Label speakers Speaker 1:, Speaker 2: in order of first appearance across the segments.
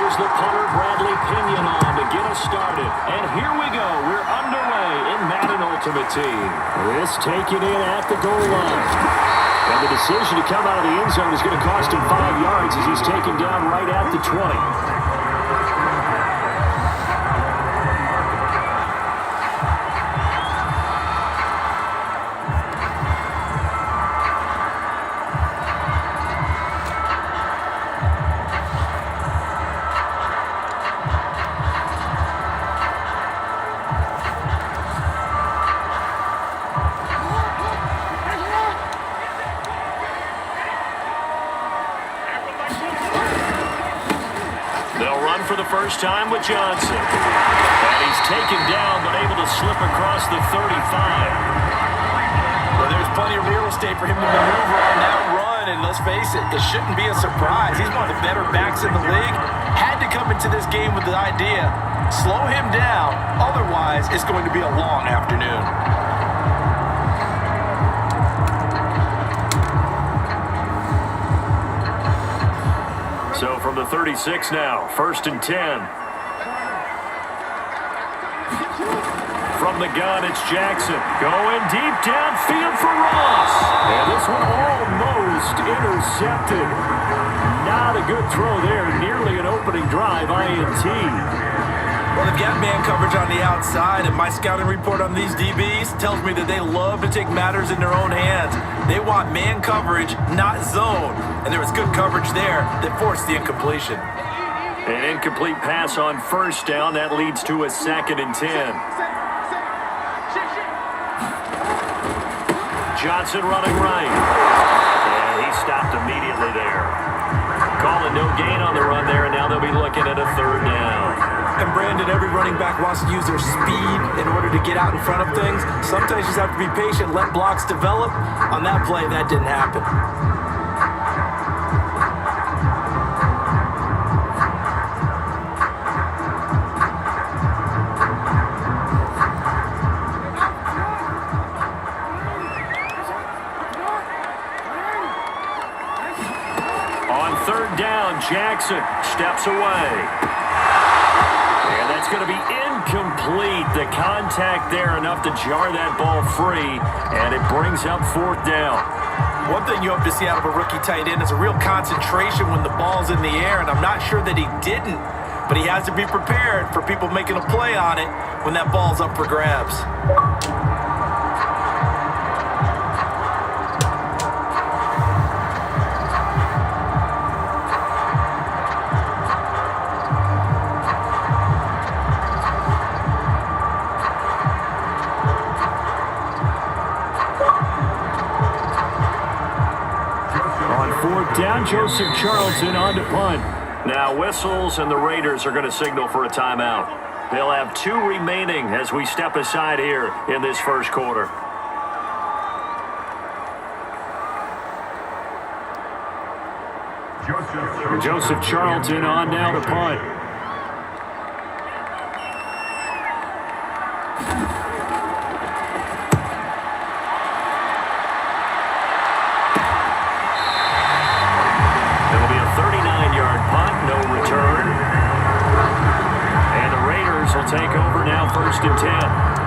Speaker 1: Here's the punter, Bradley Pinion, on to get us started. And here we go. We're underway in Madden Ultimate Team. This taken in at the goal line. And the decision to come out of the end zone is going to cost him 5 yards as he's taken down right at the 20. For the first time with Johnson. And he's taken down, but able to slip across the 35.
Speaker 2: Well, there's plenty of real estate for him to maneuver on that run, and let's face it, it shouldn't be a surprise. He's one of the better backs in the league. Had to come into this game with the idea, slow him down, otherwise it's going to be a long afternoon.
Speaker 1: So from the 36 now, 1st and 10. From the gun, it's Jackson. Going deep downfield for Ross. And this one almost intercepted. Not a good throw there. Nearly an opening drive, INT.
Speaker 2: Well, they've got man coverage on the outside, and my scouting report on these DBs tells me that they love to take matters in their own hands. They want man coverage, not zone. And there was good coverage there that forced the incompletion.
Speaker 1: An incomplete pass on 1st down. That leads to a 2nd and 10. Johnson running right. And he stopped immediately there. Calling no gain on the run there, and now they'll be looking at a 3rd down.
Speaker 2: And Brandon, every running back wants to use their speed in order to get out in front of things. Sometimes you just have to be patient, let blocks develop. On that play, that didn't happen.
Speaker 1: On 3rd down, Jackson steps away. And that's going to be incomplete. The contact there enough to jar that ball free, and it brings up 4th down.
Speaker 2: One thing you hope to see out of a rookie tight end is a real concentration when the ball's in the air, and I'm not sure that he didn't, but he has to be prepared for people making a play on it when that ball's up for grabs.
Speaker 1: Down, Joseph Charlton on to punt. Now whistles, and the Raiders are going to signal for a timeout. They'll have 2 remaining as we step aside here in this 1st quarter. Joseph Charlton on now to punt. Take over now, 1st and 10.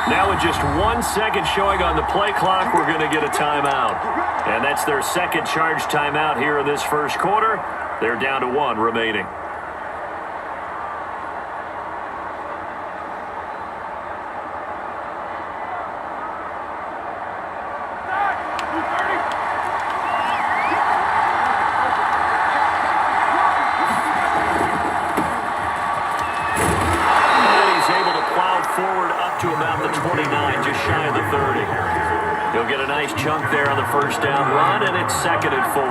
Speaker 1: Now with just 1 second showing on the play clock, we're going to get a timeout. And that's their 2nd charge timeout here in this 1st quarter. They're down to 1 remaining. To about the 29, just shy of the 30. He'll get a nice chunk there on the 1st down run, and it's 2nd and 4.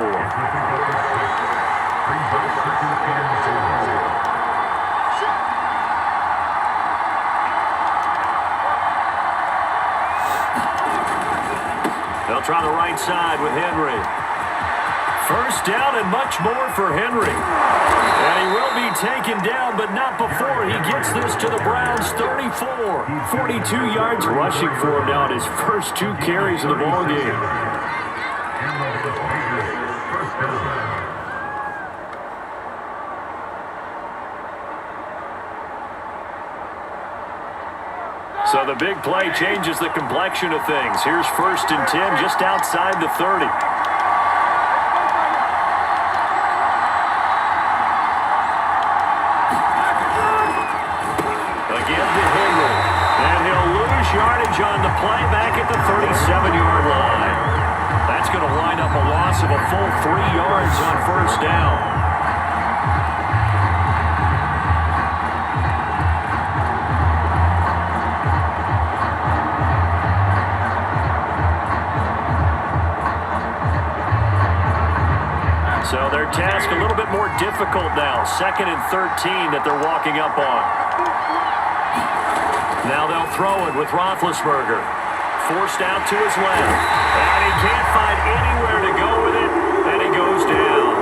Speaker 1: try the right side with Henry. First down and much more for Henry. And he will be taken down, but not before he gets this to the Browns' 34. 42 yards rushing for him now in his first 2 carries of the ballgame. So the big play changes the complexion of things. Here's 1st and 10 just outside the 30. Yardage on the play back at the 37-yard line. That's going to line up a loss of a full 3 yards on 1st down. So their task a little bit more difficult now. 2nd and 13 that they're walking up on. Now they'll throw it with Roethlisberger. Forced out to his left. And he can't find anywhere to go with it. And he goes down.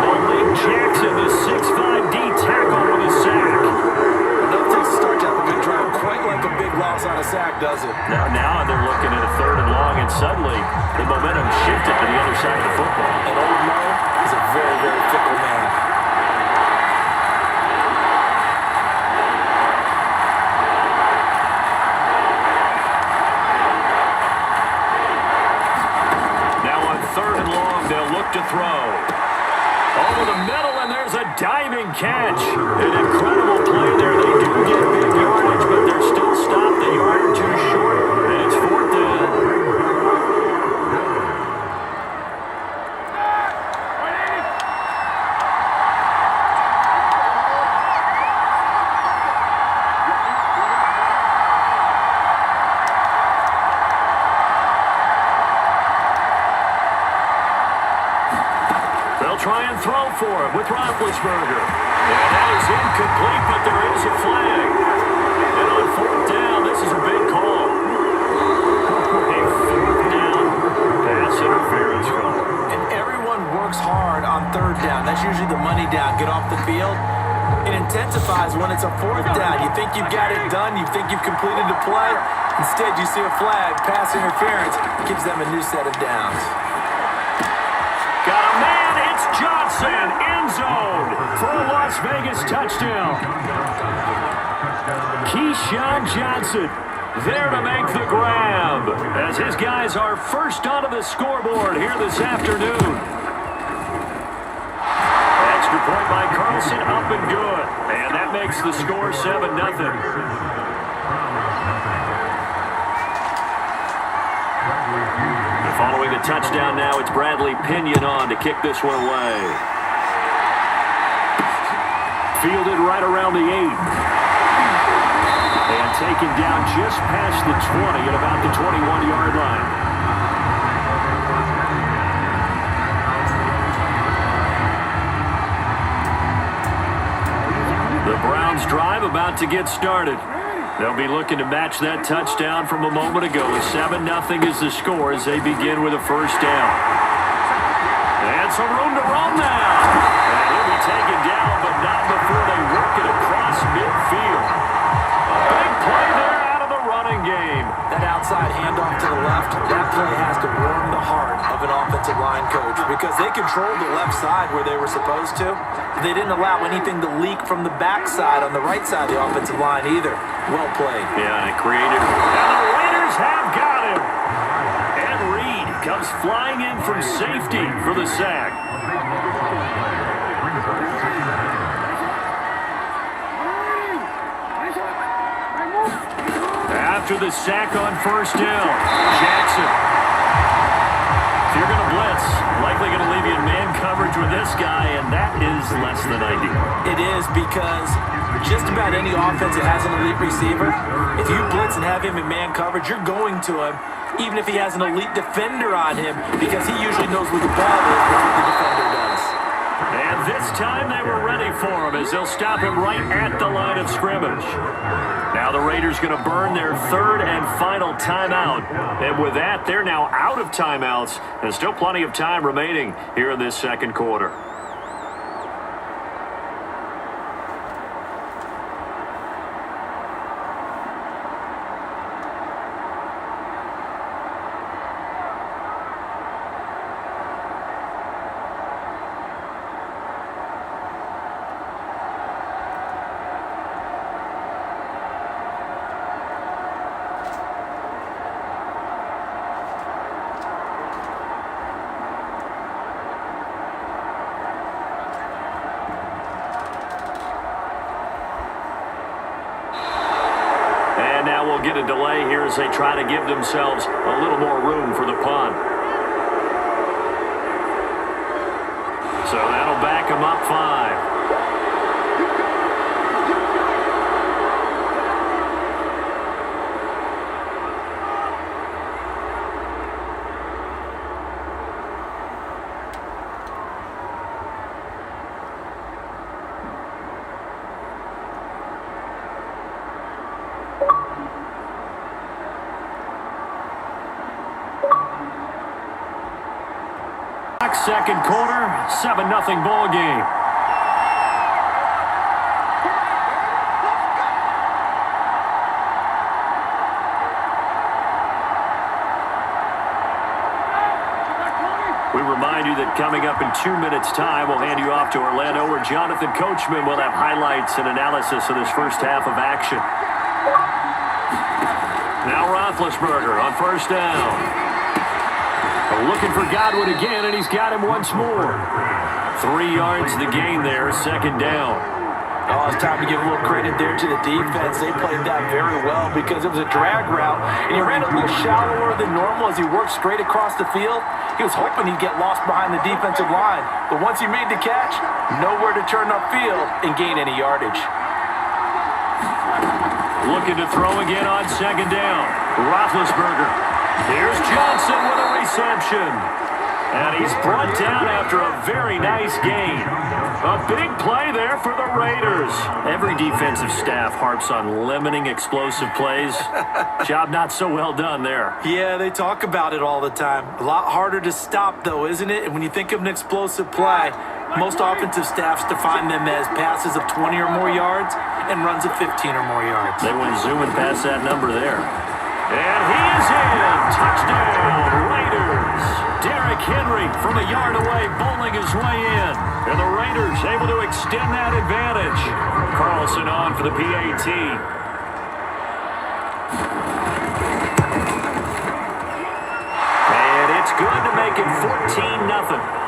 Speaker 1: Malik Jackson, the 6'5" D tackle with a sack.
Speaker 2: Enough takes to start you up a good drive. Quite like a big loss on a sack, does it?
Speaker 1: Now they're looking at a 3rd and long, and suddenly the momentum shifted to the other side of the football.
Speaker 2: And Old Mo is a very, very fickle man.
Speaker 1: To throw. Over the middle, and there's a diving catch. An incredible play there. They do get big yardage, but they're still stopped a yard or 2 short, and it's 4th down. Try and throw for it with Roethlisberger. And that is incomplete, but there is a flag. And on 4th down, this is a big call. A 4th down pass interference call.
Speaker 2: And everyone works hard on 3rd down. That's usually the money down. Get off the field. It intensifies when it's a 4th down. You think you've got it done. You think you've completed the play. Instead, you see a flag. Pass interference gives them a new set of downs.
Speaker 1: Got a man. Johnson, end zone for a Las Vegas touchdown. Keyshawn Johnson there to make the grab as his guys are first onto the scoreboard here this afternoon. Extra point by Carlson, up and good. And that makes the score 7-0. Following the touchdown now, it's Bradley Pinion on to kick this one away. Fielded right around the 8. And taken down just past the 20 at about the 21-yard line. The Browns drive about to get started. They'll be looking to match that touchdown from a moment ago. 7-0 is the score as they begin with a 1st down. And some room to roam now. And he'll be taken down, but not before they work it across midfield. A big play there out of the running game.
Speaker 2: That outside handoff to the left, that play has to warm the heart of an offensive line coach because they controlled the left side where they were supposed to. They didn't allow anything to leak from the backside on the right side of the offensive line either. Well played.
Speaker 1: Yeah, and it created. And the Raiders have got him. And Reed comes flying in from safety for the sack. After the sack on 1st down, Jackson. If you're going to blitz, likely going to leave you in man coverage with this guy, and that is less than ideal.
Speaker 2: It is because just about any offense that has an elite receiver, if you blitz and have him in man coverage, you're going to him, even if he has an elite defender on him, because he usually knows where the ball is before the defender does.
Speaker 1: And This time they were ready for him as they'll stop him right at the line of scrimmage. Now the Raiders going to burn their third and final timeout. And with that, they're now out of timeouts. There's still plenty of time remaining here in this second quarter. Now we'll get a delay here as they try to give themselves a little more room for the punt. So that'll back them up 5. Second quarter, 7-0 ball game. We remind you that coming up in 2 minutes' time, we'll hand you off to Orlando, where Jonathan Coachman will have highlights and analysis of this first half of action. Now Roethlisberger on first down. Looking for Godwin again, and he's got him once more. 3 yards the gain there, second down.
Speaker 2: Oh, it's time to give a little credit there to the defense. They played that very well because it was a drag route, and he ran a little shallower than normal as he worked straight across the field. He was hoping he'd get lost behind the defensive line, but once he made the catch, nowhere to turn upfield and gain any yardage.
Speaker 1: Looking to throw again on second down. Roethlisberger. Here's Johnson with a reception. And he's brought down after a very nice gain. A big play there for the Raiders. Every defensive staff harps on limiting explosive plays. Job not so well done there.
Speaker 2: Yeah, they talk about it all the time. A lot harder to stop, though, isn't it? And when you think of an explosive play, most offensive staffs define them as passes of 20 or more yards and runs of 15 or more yards.
Speaker 1: They went zooming past that number there. And he is in. Touchdown, Raiders. Derrick Henry from a yard away, bowling his way in. And the Raiders able to extend that advantage. Carlson on for the PAT. And it's good to make it 14-0.